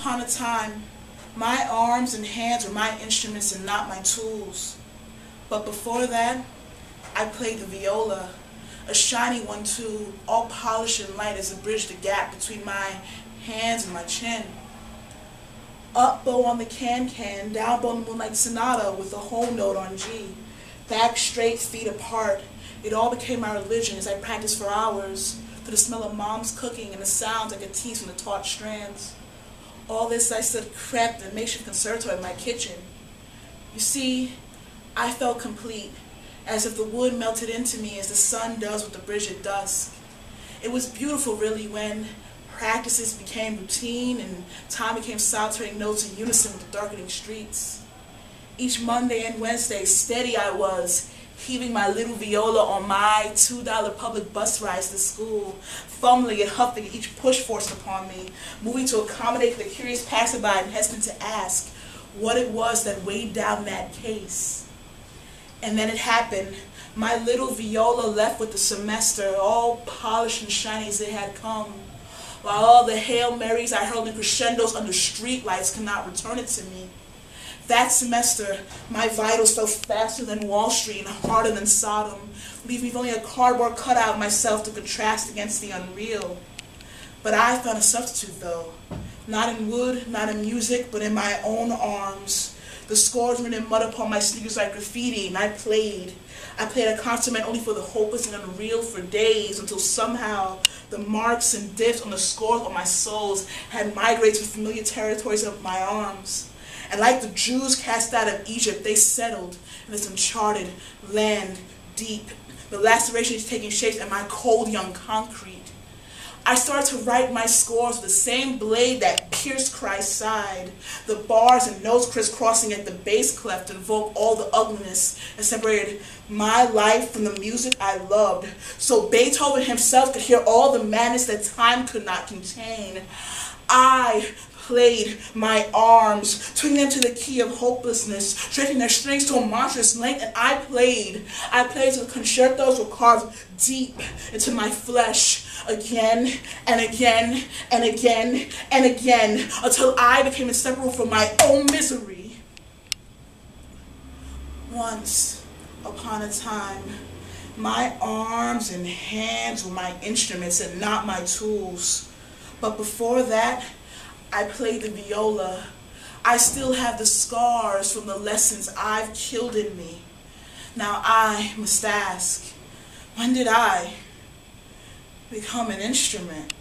upon a time, my arms and hands were my instruments and not my tools. But before that, I played the viola, a shiny one too, all polished and light as it bridged the gap between my hands and my chin. Up bow on the can-can, down bow on the Moonlight Sonata with the whole note on G. Back straight, feet apart. It all became my religion as I practiced for hours, to the smell of mom's cooking and the sounds I could tease from the taut strands. All this I stood cramped in a makeshift conservatory in my kitchen. You see, I felt complete, as if the wood melted into me as the sun does with the bridge at dusk. It was beautiful, really, when practices became routine and time became solitary notes in unison with the darkening streets. Each Monday and Wednesday, steady I was, heaving my little viola on my $2 public bus rides to school, fumbling and huffing at each push forced upon me, moving to accommodate the curious passerby and hesitant to ask what it was that weighed down that case. And then it happened. My little viola left with the semester, all polished and shiny as it had come, while all the Hail Marys I hurled in crescendos under streetlights could not return it to me. That semester, my vitals fell faster than Wall Street and harder than Sodom, leaving me with only a cardboard cutout of myself to contrast against the unreal. But I found a substitute, though. Not in wood, not in music, but in my own arms. The scores written in mud upon my sneakers like graffiti, and I played. I played a concert only for the hopeless and unreal for days, until somehow the marks and dips on the scores of my soles had migrated to familiar territories of my arms. And like the Jews cast out of Egypt, they settled in this uncharted land deep. The lacerations taking shape in my cold young concrete. I started to write my scores with the same blade that pierced Christ's side. The bars and notes crisscrossing at the bass clef to invoke all the ugliness that separated my life from the music I loved, so Beethoven himself could hear all the madness that time could not contain. I played my arms, tuning them to the key of hopelessness, stretching their strings to a monstrous length, and I played till the concertos were carved deep into my flesh, again and again and again and again, until I became inseparable from my own misery. Once upon a time, my arms and hands were my instruments and not my tools. But before that, I played the viola. I still have the scars from the lessons I've killed in me. Now I must ask, when did I become an instrument?